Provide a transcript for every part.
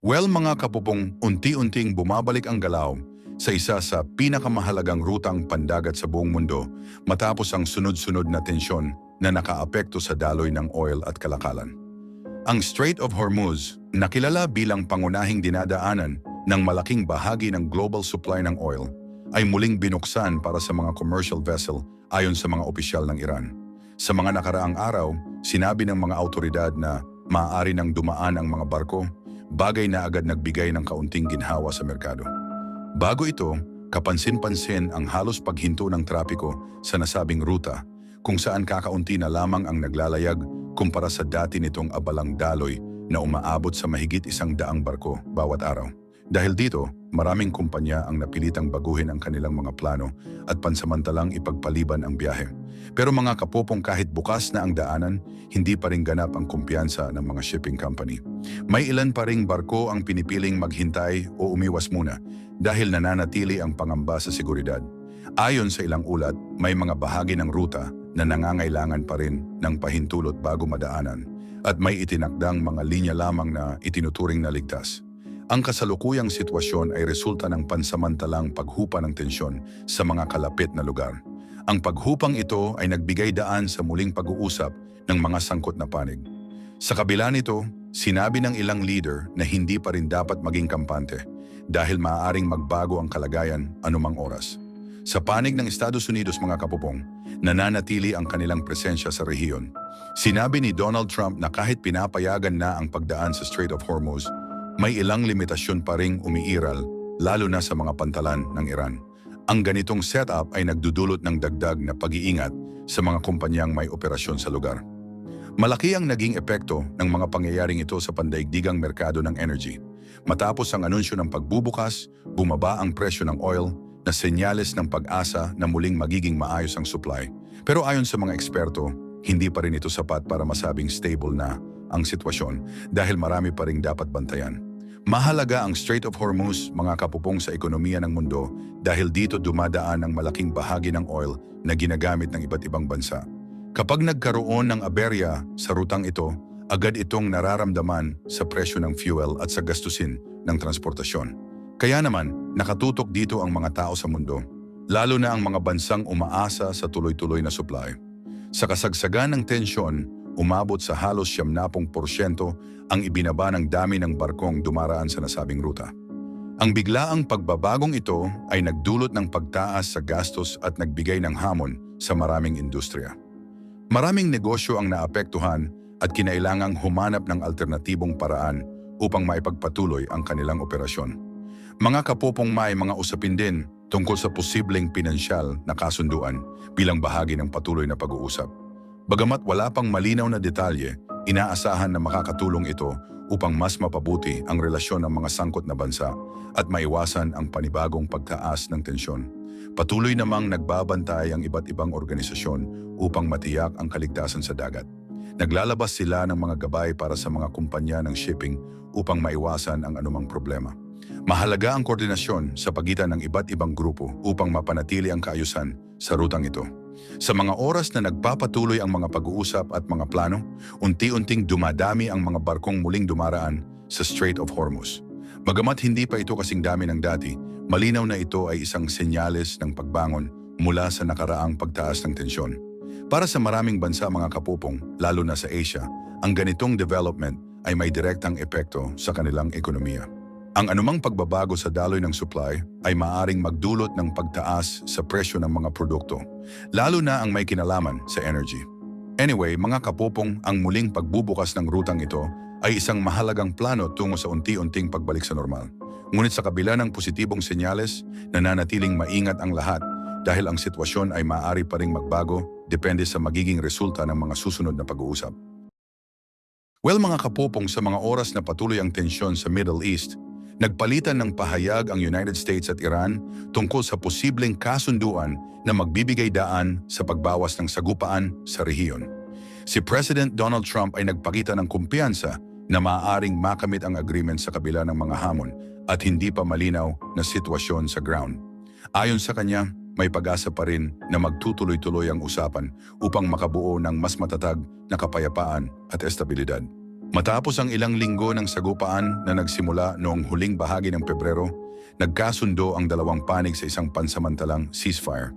Well mga kapupong, unti-unting bumabalik ang galaw sa isa sa pinakamahalagang rutang pandagat sa buong mundo matapos ang sunod-sunod na tensyon na nakaapekto sa daloy ng oil at kalakalan. Ang Strait of Hormuz, nakilala bilang pangunahing dinadaanan ng malaking bahagi ng global supply ng oil, ay muling binuksan para sa mga commercial vessel ayon sa mga opisyal ng Iran. Sa mga nakaraang araw, sinabi ng mga autoridad na maaari nang dumaan ang mga barko, bagay na agad nagbigay ng kaunting ginhawa sa merkado. Bago ito, kapansin-pansin ang halos paghinto ng trapiko sa nasabing ruta kung saan kakaunti na lamang ang naglalayag kumpara sa dati nitong abalang daloy na umaabot sa mahigit 100 barko bawat araw. Dahil dito, maraming kumpanya ang napilitang baguhin ang kanilang mga plano at pansamantalang ipagpaliban ang biyahe. Pero mga kapopong, kahit bukas na ang daanan, hindi pa rin ganap ang kumpiyansa ng mga shipping company. May ilan pa ring barko ang pinipiling maghintay o umiwas muna dahil nananatili ang pangamba sa seguridad. Ayon sa ilang ulat, may mga bahagi ng ruta na nangangailangan pa rin ng pahintulot bago madaanan at may itinakdang mga linya lamang na itinuturing na ligtas. Ang kasalukuyang sitwasyon ay resulta ng pansamantalang paghupa ng tensyon sa mga kalapit na lugar. Ang paghupang ito ay nagbigay daan sa muling pag-uusap ng mga sangkot na panig. Sa kabila nito, sinabi ng ilang leader na hindi pa rin dapat maging kampante dahil maaaring magbago ang kalagayan anumang oras. Sa panig ng Estados Unidos, mga kapupong, nananatili ang kanilang presensya sa rehiyon. Sinabi ni Donald Trump na kahit pinapayagan na ang pagdaan sa Strait of Hormuz, may ilang limitasyon pa ring umiiral, lalo na sa mga pantalan ng Iran. Ang ganitong setup ay nagdudulot ng dagdag na pag-iingat sa mga kumpanyang may operasyon sa lugar. Malaki ang naging epekto ng mga pangyayaring ito sa pandaigdigang merkado ng energy. Matapos ang anunsyo ng pagbubukas, bumaba ang presyo ng oil na senyales ng pag-asa na muling magiging maayos ang supply. Pero ayon sa mga eksperto, hindi pa rin ito sapat para masabing stable na ang sitwasyon dahil marami pa ring dapat bantayan. Mahalaga ang Strait of Hormuz, mga kapupong, sa ekonomiya ng mundo dahil dito dumadaan ang malaking bahagi ng oil na ginagamit ng iba't ibang bansa. Kapag nagkaroon ng aberya sa rutang ito, agad itong nararamdaman sa presyo ng fuel at sa gastusin ng transportasyon. Kaya naman, nakatutok dito ang mga tao sa mundo, lalo na ang mga bansang umaasa sa tuloy-tuloy na supply. Sa kasagsagan ng tensyon, umabot sa halos 70% ang ibinaba ng dami ng barkong dumaraan sa nasabing ruta. Ang biglaang pagbabagong ito ay nagdulot ng pagtaas sa gastos at nagbigay ng hamon sa maraming industriya. Maraming negosyo ang naapektuhan at kinailangang humanap ng alternatibong paraan upang maipagpatuloy ang kanilang operasyon. Mga kapopong, may mga usapin din tungkol sa posibleng pinansyal na kasunduan bilang bahagi ng patuloy na pag-uusap. Bagamat wala pang malinaw na detalye, inaasahan na makakatulong ito upang mas mapabuti ang relasyon ng mga sangkot na bansa at maiwasan ang panibagong pagtaas ng tensyon. Patuloy namang nagbabantay ang iba't ibang organisasyon upang matiyak ang kaligtasan sa dagat. Naglalabas sila ng mga gabay para sa mga kumpanya ng shipping upang maiwasan ang anumang problema. Mahalaga ang koordinasyon sa pagitan ng iba't ibang grupo upang mapanatili ang kaayusan sa rutang ito. Sa mga oras na nagpapatuloy ang mga pag-uusap at mga plano, unti-unting dumadami ang mga barkong muling dumaraan sa Strait of Hormuz. Bagamat hindi pa ito kasing dami ng dati, malinaw na ito ay isang senyales ng pagbangon mula sa nakaraang pagtaas ng tensyon. Para sa maraming bansa, mga kapupong, lalo na sa Asia, ang ganitong development ay may direktang epekto sa kanilang ekonomiya. Ang anumang pagbabago sa daloy ng supply ay maaaring magdulot ng pagtaas sa presyo ng mga produkto, lalo na ang may kinalaman sa energy. Anyway, mga kapupong, ang muling pagbubukas ng rutang ito ay isang mahalagang plano tungo sa unti-unting pagbalik sa normal. Ngunit sa kabila ng positibong senyales, nananatiling maingat ang lahat dahil ang sitwasyon ay maaari pa ring magbago depende sa magiging resulta ng mga susunod na pag-uusap. Well, mga kapupong, sa mga oras na patuloy ang tensyon sa Middle East, nagpalitan ng pahayag ang United States at Iran tungkol sa posibleng kasunduan na magbibigay daan sa pagbawas ng sagupaan sa rehiyon. Si President Donald Trump ay nagpakita ng kumpiyansa na maaaring makamit ang agreement sa kabila ng mga hamon at hindi pa malinaw na sitwasyon sa ground. Ayon sa kanya, may pag-asa pa rin na magtutuloy-tuloy ang usapan upang makabuo ng mas matatag na kapayapaan at estabilidad. Matapos ang ilang linggo ng sagupaan na nagsimula noong huling bahagi ng Pebrero, nagkasundo ang dalawang panig sa isang pansamantalang ceasefire.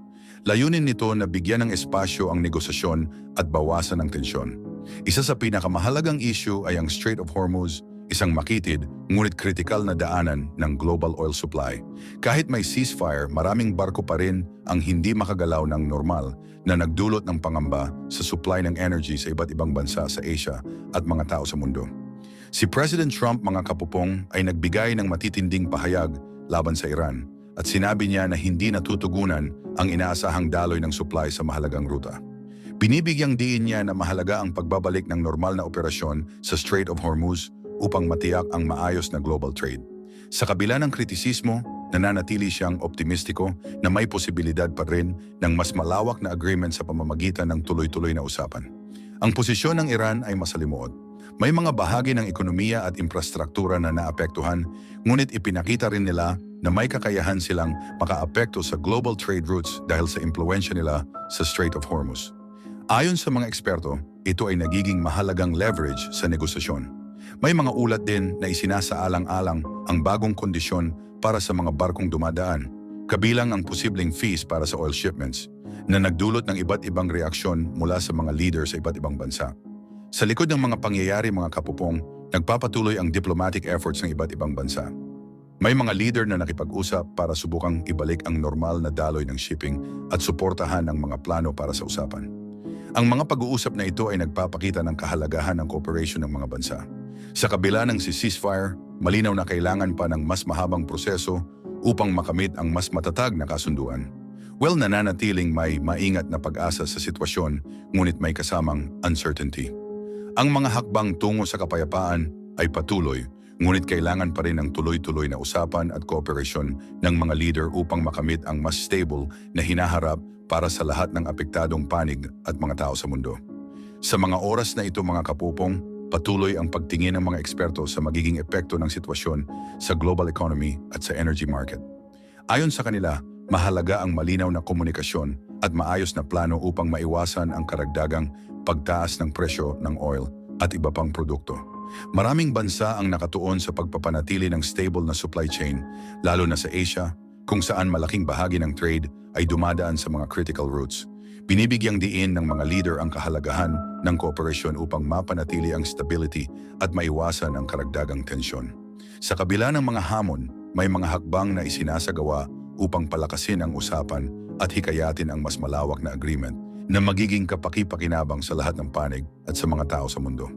Layunin nito na bigyan ng espasyo ang negosasyon at bawasan ang tensyon. Isa sa pinakamahalagang issue ay ang Strait of Hormuz, isang makitid ngunit kritikal na daanan ng global oil supply. Kahit may ceasefire, maraming barko pa rin ang hindi makagalaw ng normal na nagdulot ng pangamba sa supply ng energy sa iba't ibang bansa sa Asia at mga tao sa mundo. Si President Trump, mga kapupong, ay nagbigay ng matitinding pahayag laban sa Iran at sinabi niya na hindi natutugunan ang inaasahang daloy ng supply sa mahalagang ruta. Binibigyang diin niya na mahalaga ang pagbabalik ng normal na operasyon sa Strait of Hormuz upang matiyak ang maayos na global trade. Sa kabila ng kritisismo, nananatili siyang optimistiko na may posibilidad pa rin ng mas malawak na agreement sa pamamagitan ng tuloy-tuloy na usapan. Ang posisyon ng Iran ay masalimuot. May mga bahagi ng ekonomiya at infrastruktura na naapektuhan, ngunit ipinakita rin nila na may kakayahan silang makaapekto sa global trade routes dahil sa impluensya nila sa Strait of Hormuz. Ayon sa mga eksperto, ito ay nagiging mahalagang leverage sa negosasyon. May mga ulat din na isinasaalang-alang ang bagong kondisyon para sa mga barkong dumadaan, kabilang ang posibleng fees para sa oil shipments, na nagdulot ng iba't ibang reaksyon mula sa mga leader sa iba't ibang bansa. Sa likod ng mga pangyayari, mga kapupong, nagpapatuloy ang diplomatic efforts ng iba't ibang bansa. May mga leader na nakipag-usap para subukang ibalik ang normal na daloy ng shipping at suportahan ang mga plano para sa usapan. Ang mga pag-uusap na ito ay nagpapakita ng kahalagahan ng cooperation ng mga bansa. Sa kabila ng ceasefire, malinaw na kailangan pa ng mas mahabang proseso upang makamit ang mas matatag na kasunduan. Nananatiling may maingat na pag-asa sa sitwasyon, ngunit may kasamang uncertainty. Ang mga hakbang tungo sa kapayapaan ay patuloy, ngunit kailangan pa rin ng tuloy-tuloy na usapan at kooperasyon ng mga leader upang makamit ang mas stable na hinaharap para sa lahat ng apektadong panig at mga tao sa mundo. Sa mga oras na ito, mga kapupong, patuloy ang pagtingin ng mga eksperto sa magiging epekto ng sitwasyon sa global economy at sa energy market. Ayon sa kanila, mahalaga ang malinaw na komunikasyon at maayos na plano upang maiwasan ang karagdagang pagtaas ng presyo ng oil at iba pang produkto. Maraming bansa ang nakatuon sa pagpapanatili ng stable na supply chain, lalo na sa Asia, kung saan malaking bahagi ng trade ay dumadaan sa mga critical routes. Binibigyang diin ng mga leader ang kahalagahan ng kooperasyon upang mapanatili ang stability at maiwasan ang karagdagang tensyon. Sa kabila ng mga hamon, may mga hakbang na isinasagawa upang palakasin ang usapan at hikayatin ang mas malawak na agreement na magiging kapaki-pakinabang sa lahat ng panig at sa mga tao sa mundo.